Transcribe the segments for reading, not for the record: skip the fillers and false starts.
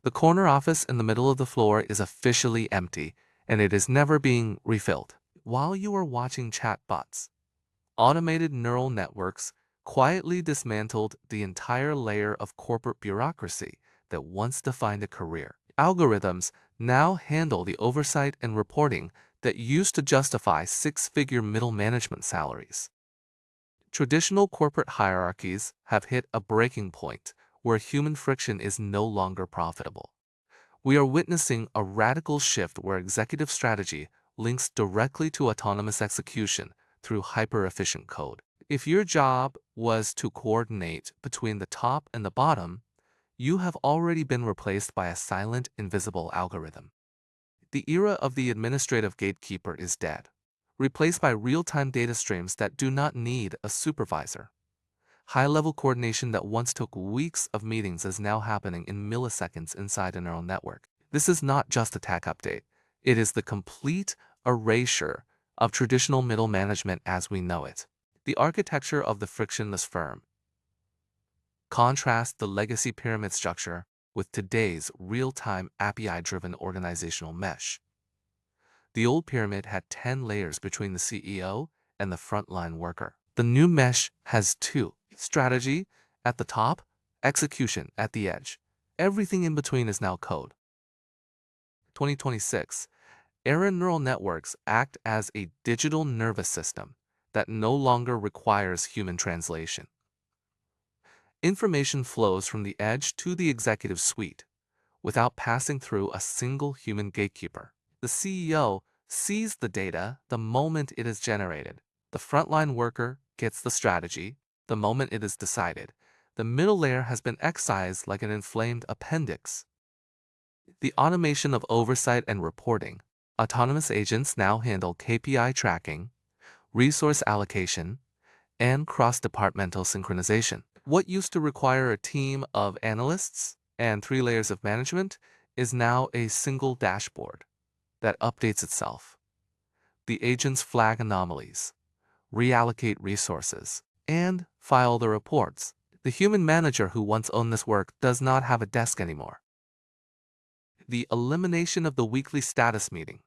The corner office in the middle of the floor is officially empty, and it is never being refilled. While you are watching chatbots, automated neural networks quietly dismantled the entire layer of corporate bureaucracy that once defined a career. Algorithms now handle the oversight and reporting that used to justify six-figure middle management salaries. Traditional corporate hierarchies have hit a breaking point where human friction is no longer profitable. We are witnessing a radical shift where executive strategy links directly to autonomous execution through hyper-efficient code. If your job was to coordinate between the top and the bottom, you have already been replaced by a silent, invisible algorithm. The era of the administrative gatekeeper is dead, replaced by real-time data streams that do not need a supervisor. High-level coordination that once took weeks of meetings is now happening in milliseconds inside a neural network. This is not just a tech update. It is the complete erasure of traditional middle management as we know it. The architecture of the frictionless firm contrasts the legacy pyramid structure with today's real-time API-driven organizational mesh. The old pyramid had 10 layers between the CEO and the frontline worker. The new mesh has two: strategy at the top, execution at the edge. Everything in between is now code. 2026. Era neural networks act as a digital nervous system that no longer requires human translation. Information flows from the edge to the executive suite without passing through a single human gatekeeper. The CEO sees the data the moment it is generated. The frontline worker gets the strategy the moment it is decided. The middle layer has been excised like an inflamed appendix. The automation of oversight and reporting. Autonomous agents now handle KPI tracking, resource allocation, and cross-departmental synchronization. What used to require a team of analysts and 3 layers of management is now a single dashboard that updates itself. The agents flag anomalies, reallocate resources, and file the reports. The human manager who once owned this work does not have a desk anymore. The elimination of the weekly status meeting,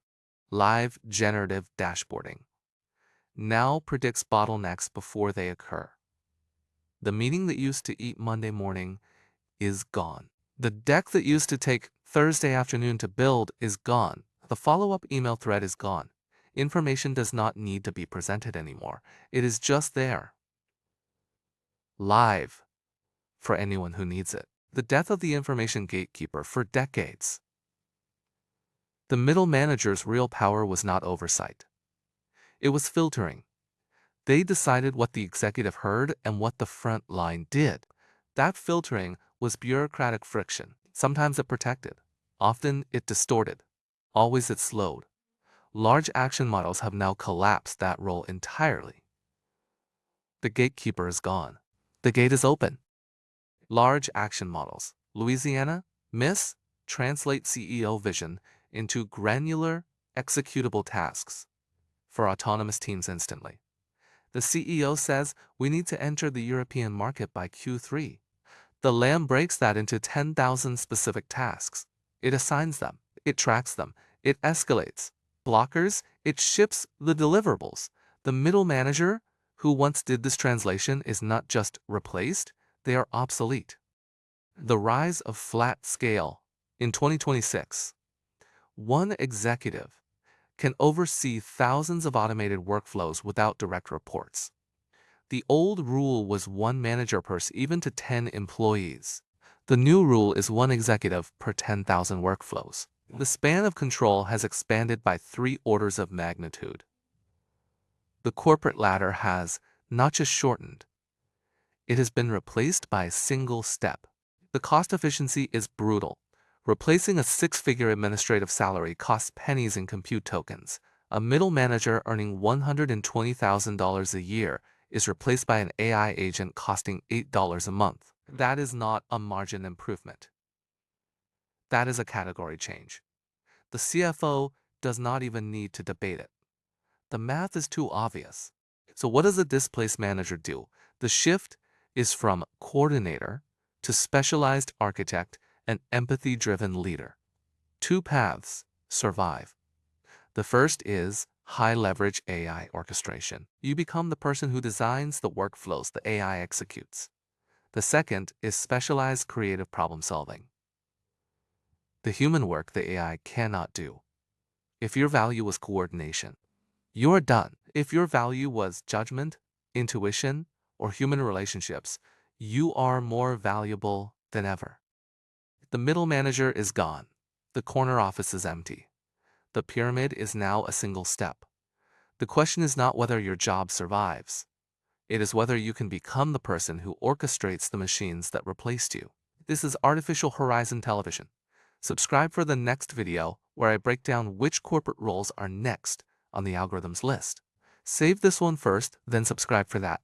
live generative dashboarding, now predicts bottlenecks before they occur. The meeting that used to eat Monday morning is gone. The deck that used to take Thursday afternoon to build is gone. The follow-up email thread is gone. Information does not need to be presented anymore. It is just there, live, for anyone who needs it. The death of the information gatekeeper for decades. The middle manager's real power was not oversight. It was filtering. They decided what the executive heard and what the front line did. That filtering was bureaucratic friction. Sometimes it protected. Often it distorted. Always it slowed. Large action models have now collapsed that role entirely. The gatekeeper is gone. The gate is open. Large action models. Louisiana, Miss, translate CEO vision into granular, executable tasks for autonomous teams instantly. The CEO says we need to enter the European market by Q3. The LAM breaks that into 10,000 specific tasks. It assigns them. It tracks them. It escalates. Blockers, it ships the deliverables. The middle manager who once did this translation is not just replaced, they are obsolete. The rise of flat scale. In 2026, one executive can oversee thousands of automated workflows without direct reports. The old rule was one manager per even to 10 employees. The new rule is one executive per 10,000 workflows. The span of control has expanded by 3 orders of magnitude. The corporate ladder has not just shortened, it has been replaced by a single step. The cost efficiency is brutal. Replacing a 6-figure administrative salary costs pennies in compute tokens. A middle manager earning $120,000 a year is replaced by an AI agent costing $8 a month. That is not a margin improvement. That is a category change. The CFO does not even need to debate it. The math is too obvious. So what does a displaced manager do? The shift is from coordinator to specialized architect an empathy-driven leader. Two paths: survive. The first is high-leverage AI orchestration. You become the person who designs the workflows the AI executes. The second is specialized creative problem-solving. The human work the AI cannot do. If your value was coordination, you're done. If your value was judgment, intuition, or human relationships, you are more valuable than ever. The middle manager is gone. The corner office is empty. The pyramid is now a single step. The question is not whether your job survives. It is whether you can become the person who orchestrates the machines that replaced you. This is Artificial Horizon Television. Subscribe for the next video where I break down which corporate roles are next on the algorithm's list. Save this one first, then subscribe for that.